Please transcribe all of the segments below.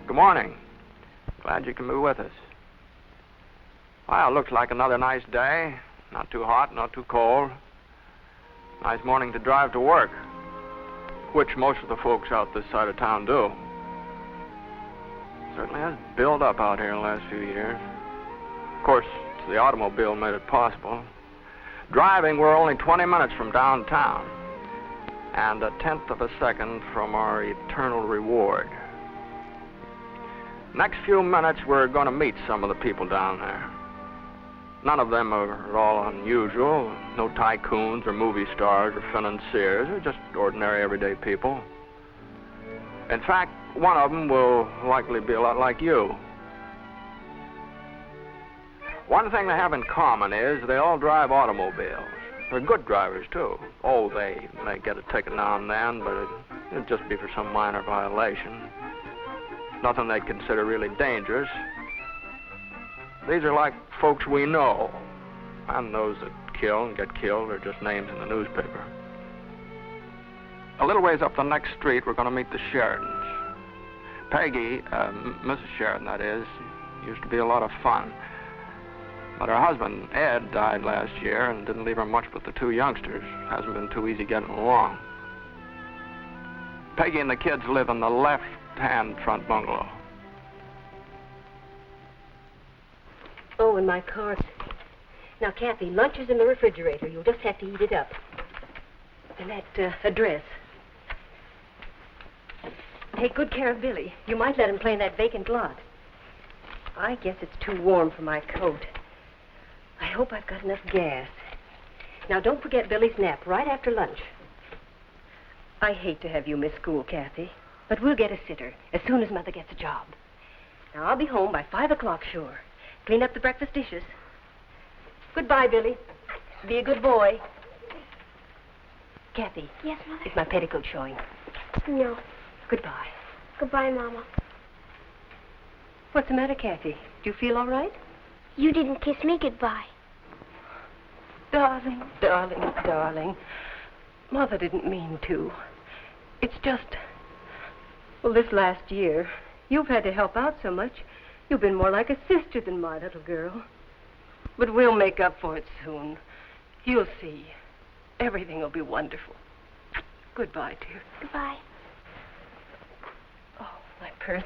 Good morning. Glad you can be with us. Well, it looks like another nice day. Not too hot, not too cold. Nice morning to drive to work, which most of the folks out this side of town do. Certainly has built up out here in the last few years. Of course, the automobile made it possible. Driving, we're only 20 minutes from downtown, and a tenth of a second from our eternal reward. Next few minutes, we're going to meet some of the people down there. None of them are at all unusual. No tycoons or movie stars or financiers. They're just ordinary, everyday people. In fact, one of them will likely be a lot like you. One thing they have in common is they all drive automobiles. They're good drivers, too. Oh, they may get a ticket now and then, but it'd just be for some minor violation. Nothing they'd consider really dangerous. These are like folks we know, and those that kill and get killed are just names in the newspaper. A little ways up the next street, we're going to meet the Sheridans. Peggy, Mrs. Sheridan, that is, used to be a lot of fun. But her husband, Ed, died last year and didn't leave her much but the two youngsters. Hasn't been too easy getting along. Peggy and the kids live in the left-hand front bungalow. Oh, and my card. Now, Kathy, lunch is in the refrigerator. You'll just have to eat it up. And that address. Take good care of Billy. You might let him play in that vacant lot. I guess it's too warm for my coat. I hope I've got enough gas. Now, don't forget Billy's nap right after lunch. I hate to have you miss school, Kathy, but we'll get a sitter as soon as Mother gets a job. Now, I'll be home by 5 o'clock, sure. Clean up the breakfast dishes. Goodbye, Billy. Be a good boy. Kathy. Yes, Mother? Is my petticoat showing? No. Goodbye. Goodbye, Mama. What's the matter, Kathy? Do you feel all right? You didn't kiss me goodbye. Darling, darling, darling. Mother didn't mean to. It's just... Well, this last year, you've had to help out so much. You've been more like a sister than my little girl. But we'll make up for it soon. You'll see. Everything will be wonderful. Goodbye, dear. Goodbye. Oh, my purse.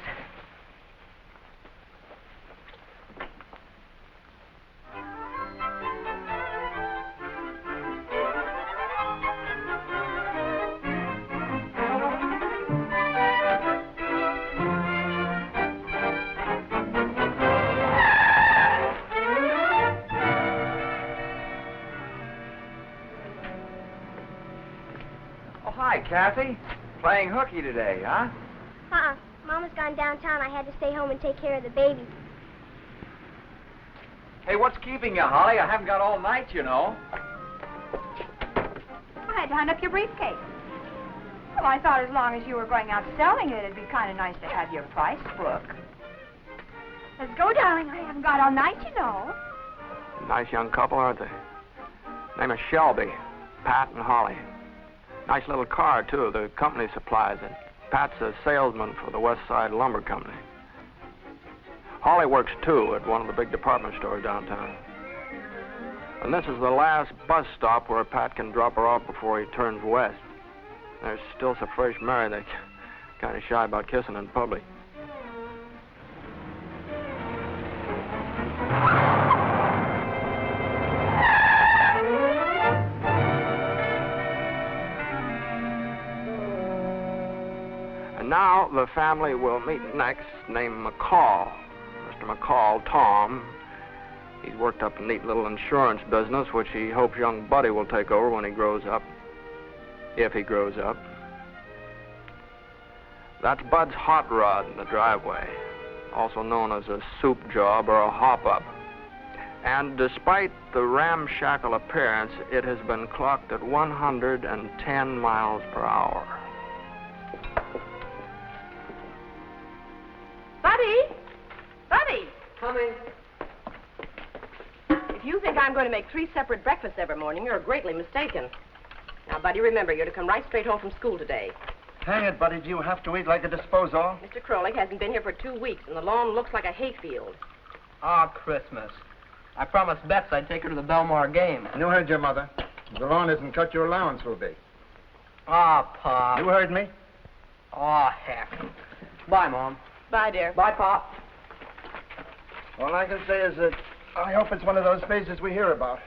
Hi, Kathy. Playing hooky today, huh? Mama's gone downtown. I had to stay home and take care of the baby. Hey, what's keeping you, Holly? I haven't got all night, you know. I had to hunt up your briefcase. Well, I thought as long as you were going out selling it, it'd be kind of nice to have your price book. Let's go, darling. I haven't got all night, you know. Nice young couple, aren't they? Name is Shelby, Pat and Holly. Nice little car, too. The company supplies it. Pat's a salesman for the West Side Lumber Company. Holly works, too, at one of the big department stores downtown. And this is the last bus stop where Pat can drop her off before he turns west. They're still so fresh married, they're kind of shy about kissing in public. Now the family will meet next, named McCall. Mr. McCall, Tom. He's worked up a neat little insurance business, which he hopes young Buddy will take over when he grows up. If he grows up. That's Bud's hot rod in the driveway, also known as a soup job or a hop-up. And despite the ramshackle appearance, it has been clocked at 110 miles per hour. Buddy! Buddy! Coming. If you think I'm going to make 3 separate breakfasts every morning, you're greatly mistaken. Now, Buddy, remember, you're to come right straight home from school today. Hang it, buddy. Do you have to eat like a disposal? Mr. Krolik hasn't been here for 2 weeks, and the lawn looks like a hayfield. Ah, Christmas. I promised Bets I'd take her to the Belmar game. You heard your mother. If the lawn isn't cut, your allowance will be. Ah, Pop. You heard me? Oh, heck. Bye, Mom. Bye, dear. Bye, Pop. All I can say is that I hope it's one of those phases we hear about.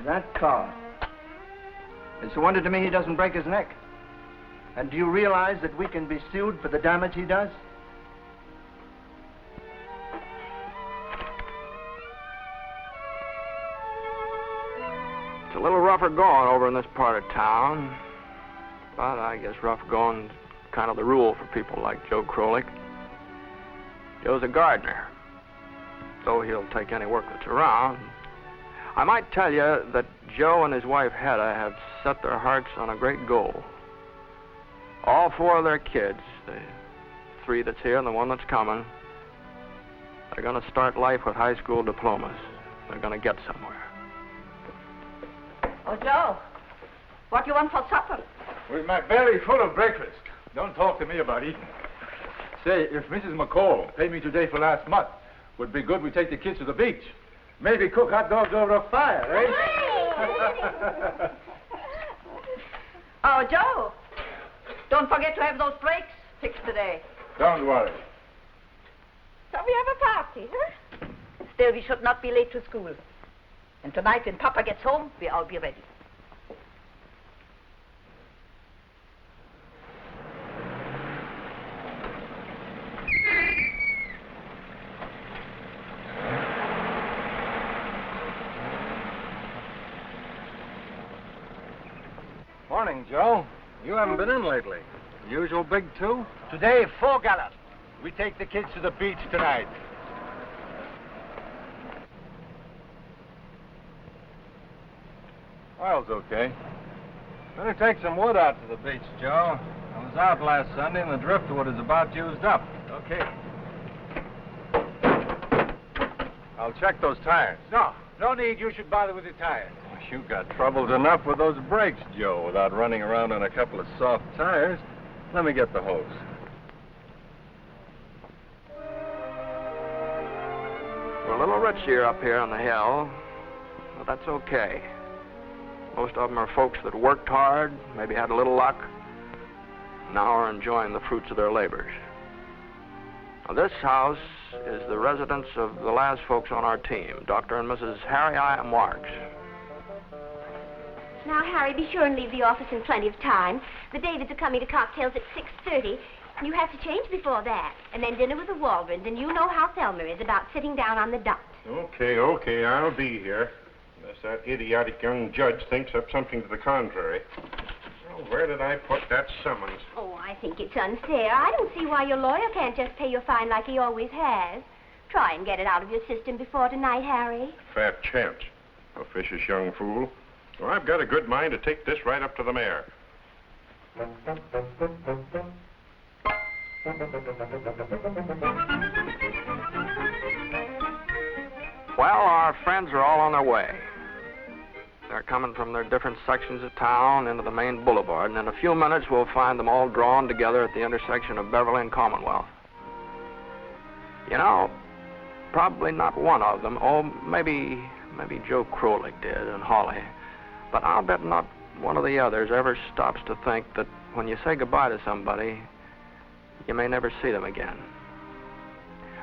That car. It's a wonder to me he doesn't break his neck. And do you realize that we can be sued for the damage he does? It's a little rougher going over in this part of town. But I guess rough going's kind of the rule for people like Joe Krolik. Joe's a gardener, so he'll take any work that's around. I might tell you that Joe and his wife Hedda have set their hearts on a great goal. All 4 of their kids, the 3 that's here and the 1 that's coming, they're going to start life with high school diplomas. They're going to get somewhere. Oh, Joe, what do you want for supper? With my belly full of breakfast. Don't talk to me about eating. Say, if Mrs. McCall paid me today for last month, would be good we take the kids to the beach. Maybe cook hot dogs over a fire, eh? Oh, Joe, don't forget to have those brakes fixed today. Don't worry. So we have a party, huh? Still, we should not be late to school. And tonight, when Papa gets home, we'll all be ready. Morning, Joe. You haven't been in lately. Usual big 2? Today, 4 gallons. We take the kids to the beach tonight. Oil's okay. Better take some wood out to the beach, Joe. I was out last Sunday and the driftwood is about used up. Okay. I'll check those tires. No need. You should bother with the tires. You got troubles enough with those brakes, Joe, without running around on a couple of soft tires. Let me get the hose. We're a little rich here up here on the hill, but that's okay. Most of them are folks that worked hard, maybe had a little luck, now are enjoying the fruits of their labors. Now, this house is the residence of the last folks on our team, Dr. and Mrs. Harry I. Marks. Now, Harry, be sure and leave the office in plenty of time. The Davids are coming to cocktails at 6:30. You have to change before that. And then dinner with the Waldrons, and you know how Thelma is about sitting down on the dot. Okay, I'll be here. Unless that idiotic young judge thinks up something to the contrary. Well, where did I put that summons? Oh, I think it's unfair. I don't see why your lawyer can't just pay your fine like he always has. Try and get it out of your system before tonight, Harry. Fat chance. Officious young fool. Well, I've got a good mind to take this right up to the mayor. Well, our friends are all on their way. They're coming from their different sections of town into the main boulevard, and in a few minutes we'll find them all drawn together at the intersection of Beverly and Commonwealth. You know, probably not one of them. Oh, maybe Joe Krolik did and Holly. But I'll bet not one of the others ever stops to think that when you say goodbye to somebody, you may never see them again.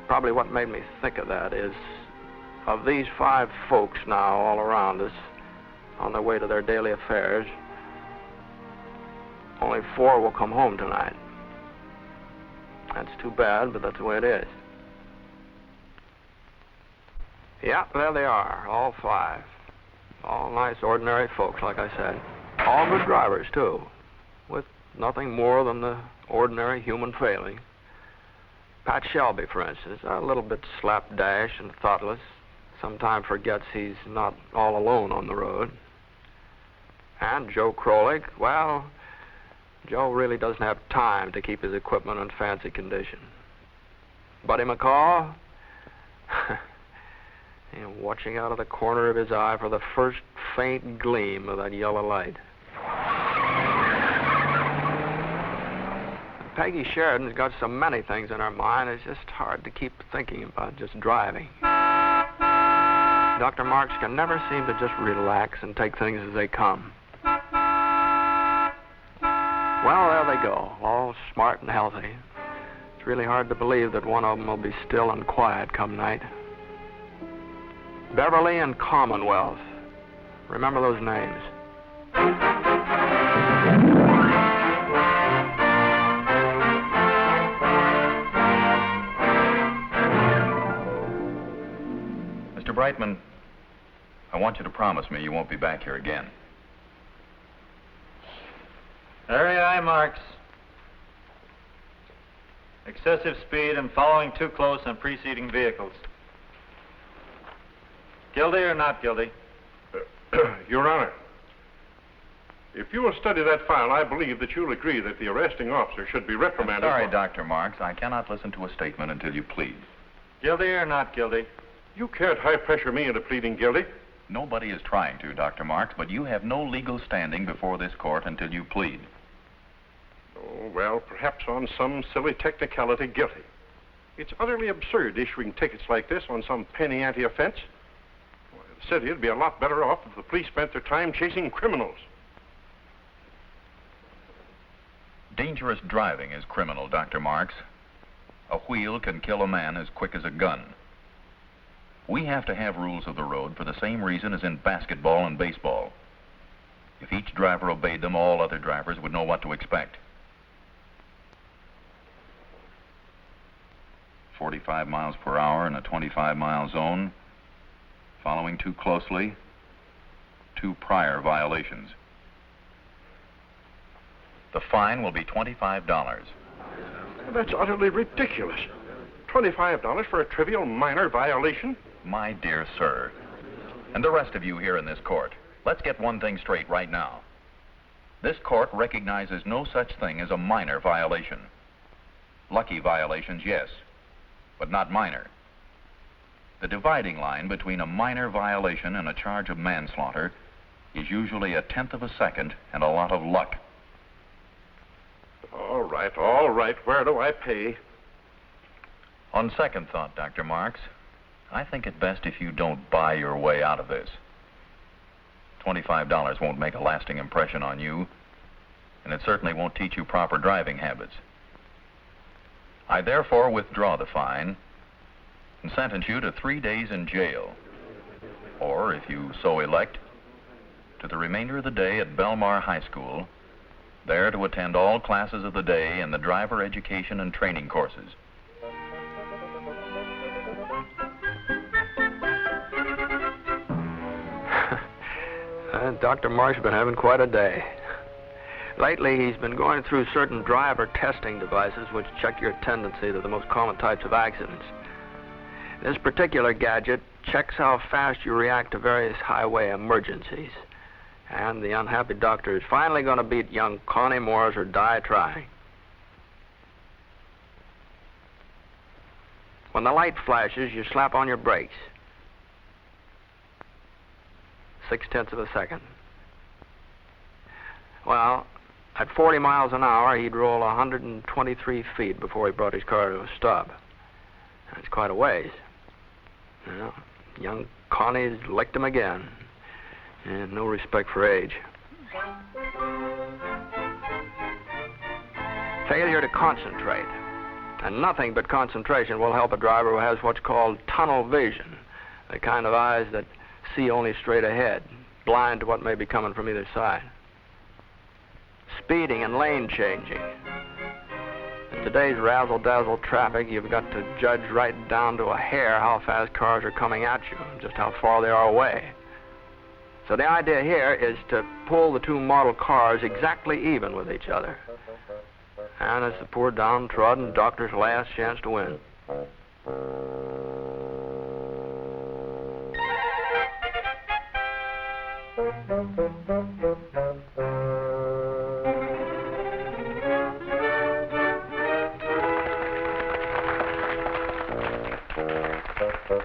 Probably what made me think of that is, of these 5 folks now all around us, on their way to their daily affairs, only 4 will come home tonight. That's too bad, but that's the way it is. Yeah, there they are, all 5. All nice, ordinary folks, like I said. All good drivers, too, with nothing more than the ordinary human failing. Pat Shelby, for instance, a little bit slapdash and thoughtless. Sometimes forgets he's not all alone on the road. And Joe Krolik, well, Joe really doesn't have time to keep his equipment in fancy condition. Buddy McCall, watching out of the corner of his eye for the first faint gleam of that yellow light. Peggy Sheridan's got so many things in her mind, it's just hard to keep thinking about just driving. Dr. Marks can never seem to just relax and take things as they come. Well, there they go, all smart and healthy. It's really hard to believe that one of them will be still and quiet come night. Beverly and Commonwealth. Remember those names. Mr. Brightman, I want you to promise me you won't be back here again. Very aye, Marks. Excessive speed and following too close on preceding vehicles. Guilty or not guilty? Your Honor, if you will study that file, I believe that you'll agree that the arresting officer should be reprimanded. Sorry, Dr. Marks. I cannot listen to a statement until you plead. Guilty or not guilty? You can't high-pressure me into pleading guilty. Nobody is trying to, Dr. Marks, but you have no legal standing before this court until you plead. Oh, well, perhaps on some silly technicality, guilty. It's utterly absurd issuing tickets like this on some penny ante offense. Well, the city would be a lot better off if the police spent their time chasing criminals. Dangerous driving is criminal, Dr. Marks. A wheel can kill a man as quick as a gun. We have to have rules of the road for the same reason as in basketball and baseball. If each driver obeyed them, all other drivers would know what to expect. 45 miles per hour in a 25-mile zone, following too closely, 2 prior violations. The fine will be $25. That's utterly ridiculous. $25 for a trivial minor violation? My dear sir, and the rest of you here in this court, let's get one thing straight right now. This court recognizes no such thing as a minor violation. Lucky violations, yes, but not minor. The dividing line between a minor violation and a charge of manslaughter is usually 1/10 of a second and a lot of luck. All right. Where do I pay? On second thought, Dr. Marks, I think it best if you don't buy your way out of this. $25 won't make a lasting impression on you, and it certainly won't teach you proper driving habits. I therefore withdraw the fine and sentence you to 3 days in jail, or, if you so elect, to the remainder of the day at Belmar High School, there to attend all classes of the day in the driver education and training courses. Dr. Mark's been having quite a day. Lately, he's been going through certain driver testing devices which check your tendency to the most common types of accidents. This particular gadget checks how fast you react to various highway emergencies. And the unhappy doctor is finally going to beat young Connie Morris or die trying. When the light flashes, you slap on your brakes. 0.6 of a second. Well, at 40 miles an hour, he'd roll 123 feet before he brought his car to a stop. That's quite a ways. Well, young Connie's licked him again. And no respect for age. Failure to concentrate. And nothing but concentration will help a driver who has what's called tunnel vision, the kind of eyes that see only straight ahead, blind to what may be coming from either side. Speeding and lane changing. In today's razzle-dazzle traffic, you've got to judge right down to a hair how fast cars are coming at you, and just how far they are away. So the idea here is to pull the 2 model cars exactly even with each other. And it's the poor downtrodden doctor's last chance to win. Well,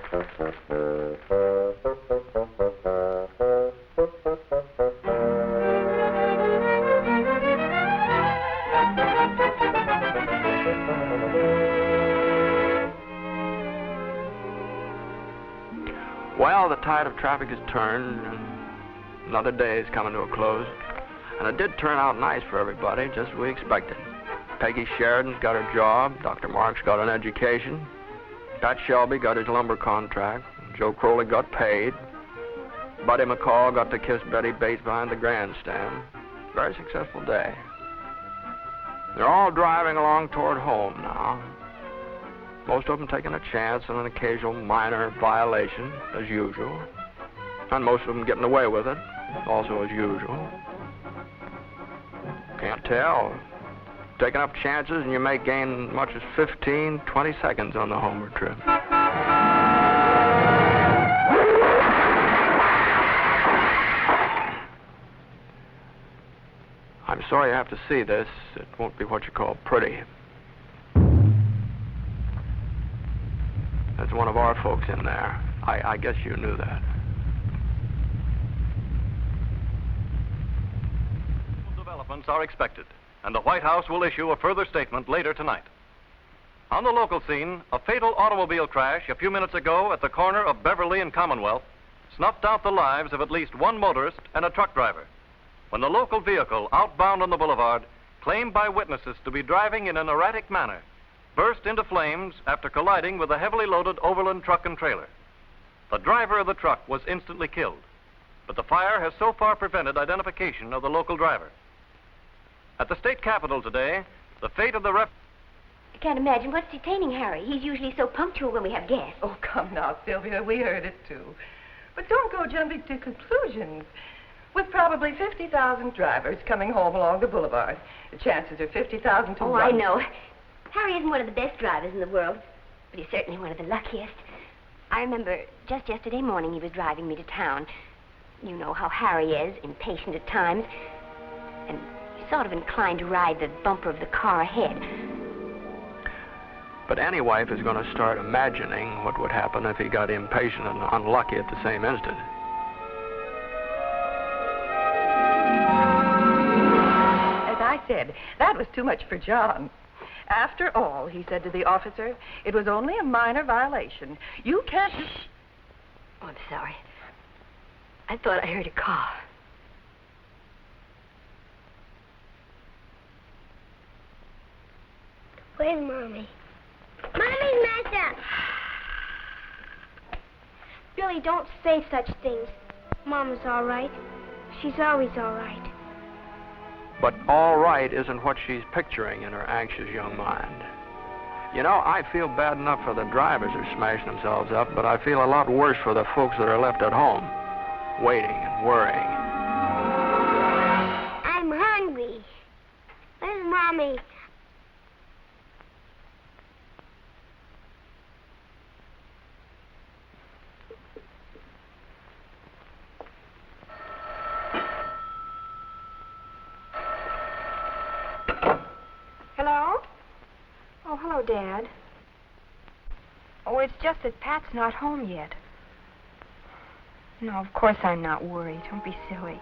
the tide of traffic has turned, and another day is coming to a close. And it did turn out nice for everybody, just as we expected. Peggy Sheridan's got her job, Dr. Marks got an education, Pat Shelby got his lumber contract, Joe Crowley got paid, Buddy McCall got to kiss Betty Bates behind the grandstand. Very successful day. They're all driving along toward home now. Most of them taking a chance on an occasional minor violation, as usual. And most of them getting away with it, also as usual. Can't tell. Taking up chances and you may gain much as 15, 20 seconds on the homeward trip. I'm sorry you have to see this. It won't be what you call pretty. There's one of our folks in there. I guess you knew that. Developments are expected, and the White House will issue a further statement later tonight. On the local scene, a fatal automobile crash a few minutes ago at the corner of Beverly and Commonwealth snuffed out the lives of at least one motorist and a truck driver, when the local vehicle outbound on the boulevard, claimed by witnesses to be driving in an erratic manner, burst into flames after colliding with a heavily loaded overland truck and trailer. The driver of the truck was instantly killed, but the fire has so far prevented identification of the local driver. At the state capitol today, the fate of the I can't imagine what's detaining Harry. He's usually so punctual when we have guests. Oh, come now, Sylvia. We heard it, too. But don't go jumping to conclusions. With probably 50,000 drivers coming home along the boulevard, the chances are 50,000 to 1. I know. Harry isn't one of the best drivers in the world, but he's certainly one of the luckiest. I remember just yesterday morning he was driving me to town. You know how Harry is, impatient at times, and he's sort of inclined to ride the bumper of the car ahead. But any wife is going to start imagining what would happen if he got impatient and unlucky at the same instant. As I said, that was too much for John. After all, he said to the officer, it was only a minor violation. You can't... Oh, I'm sorry. I thought I heard a car. Where's Mommy? Mommy's messed up. Billy, don't say such things. Mama's all right. She's always all right. But all right isn't what she's picturing in her anxious young mind. You know, I feel bad enough for the drivers who smash themselves up, but I feel a lot worse for the folks that are left at home, waiting and worrying. I'm hungry. Where's Mommy? Hello? Oh, hello, Dad. Oh, it's just that Pat's not home yet. No, of course I'm not worried. Don't be silly.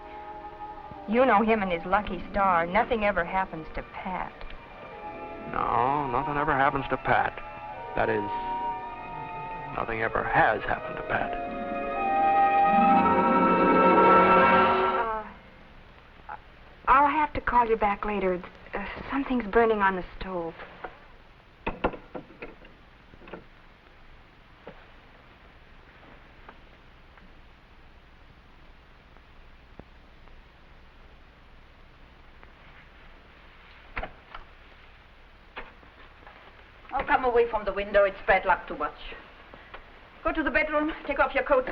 You know him and his lucky star. Nothing ever happens to Pat. No, nothing ever happens to Pat. That is, nothing ever has happened to Pat. I'll have to call you back later. Something's burning on the stove. Oh, come away from the window. It's bad luck to watch. Go to the bedroom, take off your coats,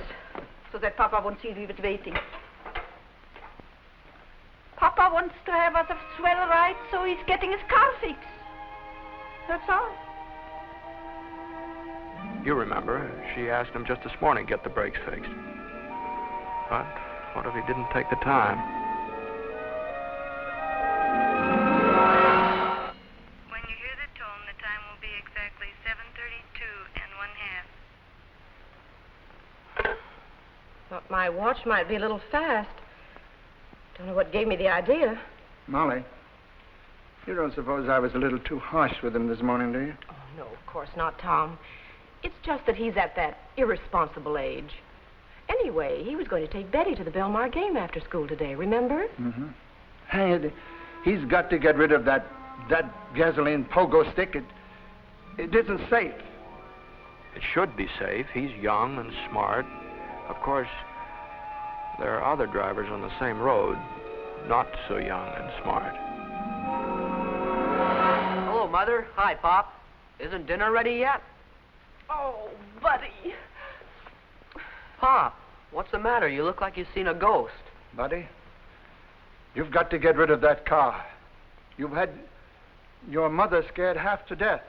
so that Papa won't see you waiting. Papa wants to have us a swell ride, so he's getting his car fixed. That's all. You remember, she asked him just this morning to get the brakes fixed. But what if he didn't take the time? When you hear the tone, the time will be exactly 7:32 1/2. Thought my watch might be a little fast. Don't know what gave me the idea. Molly, you don't suppose I was a little too harsh with him this morning, do you? Oh, no, of course not, Tom. It's just that he's at that irresponsible age. Anyway, he was going to take Betty to the Belmar game after school today, remember? Mm-hmm. Hey, he's got to get rid of that gasoline pogo stick. It isn't safe. It should be safe. He's young and smart. Of course, there are other drivers on the same road, not so young and smart. Hello, Mother. Hi, Pop. Isn't dinner ready yet? Oh, Buddy. Pop, what's the matter? You look like you've seen a ghost. Buddy, you've got to get rid of that car. You've had your mother scared half to death.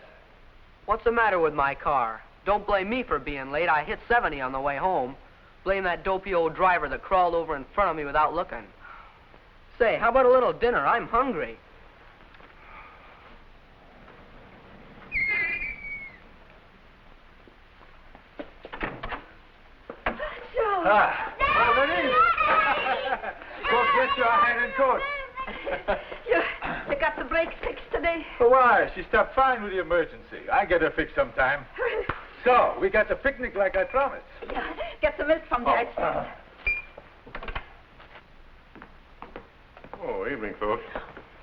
What's the matter with my car? Don't blame me for being late. I hit 70 on the way home. Blame that dopey old driver that crawled over in front of me without looking. Say, how about a little dinner? I'm hungry. Ah, go get your hat and coat. You got the brakes fixed today? Why? She stopped fine with the emergency. I get her fixed sometime. So, we got the picnic like I promised. Yeah, get some milk from the ice. Oh, evening, folks.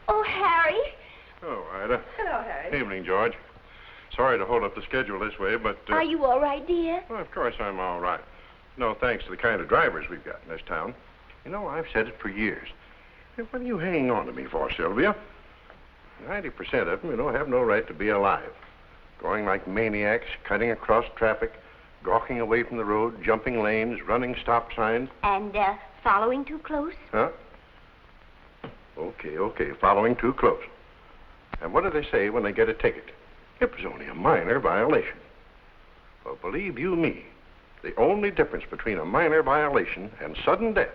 Oh, Harry. Oh, Ida. Hello, Harry. Evening, George. Sorry to hold up the schedule this way, but... Are you all right, dear? Well, of course I'm all right. No, thanks to the kind of drivers we've got in this town. You know, I've said it for years. Hey, what are you hanging on to me for, Sylvia? 90% of them, have no right to be alive. Going like maniacs, cutting across traffic, gawking away from the road, jumping lanes, running stop signs. And, following too close? Huh? Okay, following too close. And what do they say when they get a ticket? It was only a minor violation. Well, believe you me, the only difference between a minor violation and sudden death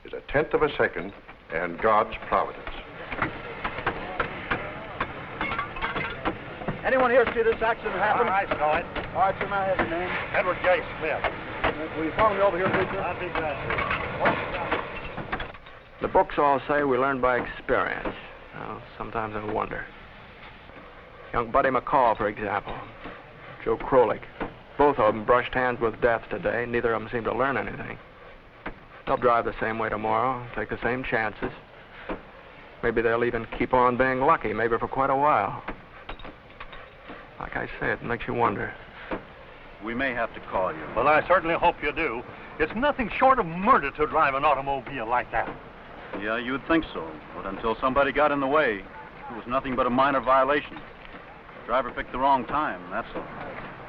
is 1/10 of a second and God's providence. Anyone here see this accident happen? I saw it. All right, sir, may I have your name? Edward J. Smith. Will you follow me over here, please, sir? I'll be glad to. The books all say we learn by experience. Well, sometimes I wonder. Young Buddy McCall, for example. Joe Krolik. Both of them brushed hands with death today. Neither of them seemed to learn anything. They'll drive the same way tomorrow, take the same chances. Maybe they'll even keep on being lucky, maybe for quite a while. Like I say, it makes you wonder. We may have to call you. Well, I certainly hope you do. It's nothing short of murder to drive an automobile like that. Yeah, you'd think so. But until somebody got in the way, it was nothing but a minor violation. The driver picked the wrong time, that's all.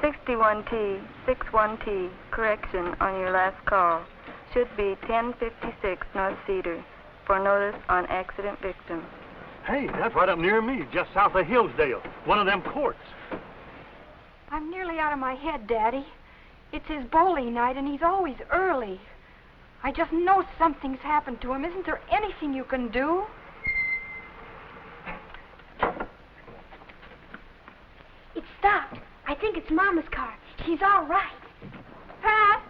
61T, 61T, correction on your last call. Should be 1056 North Cedar for notice on accident victim. Hey, that's right up near me, just south of Hillsdale. One of them courts. I'm nearly out of my head, Daddy. It's his bowling night, and he's always early. I just know something's happened to him. Isn't there anything you can do? It stopped. I think it's Mama's car. She's all right. Pat?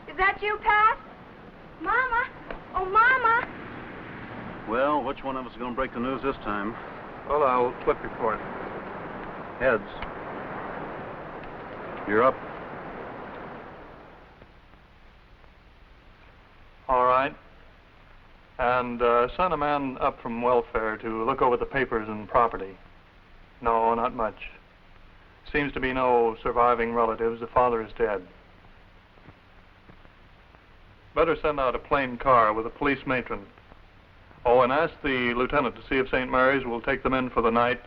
Is that you, Pat? Mama! Oh, Mama! Well, which one of us is going to break the news this time? Well, I'll flip your coin. Heads. You're up. All right. And send a man up from welfare to look over the papers and property. No, not much. Seems to be no surviving relatives. The father is dead. Better send out a plain car with a police matron. Oh, and ask the lieutenant to see if St. Mary's will take them in for the night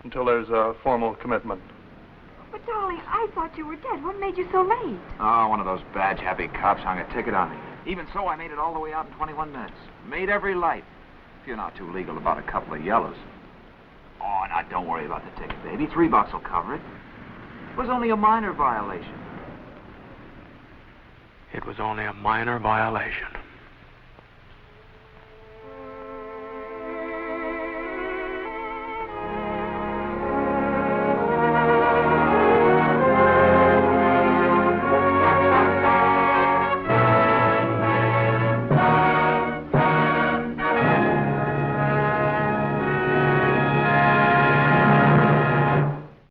until there's a formal commitment. But, darling, I thought you were dead. What made you so late? Oh, one of those badge-happy cops hung a ticket on me. Even so, I made it all the way out in 21 minutes. Made every light. If you're not too legal about a couple of yellows. Oh, now don't worry about the ticket, baby. $3 will cover it. It was only a minor violation. It was only a minor violation.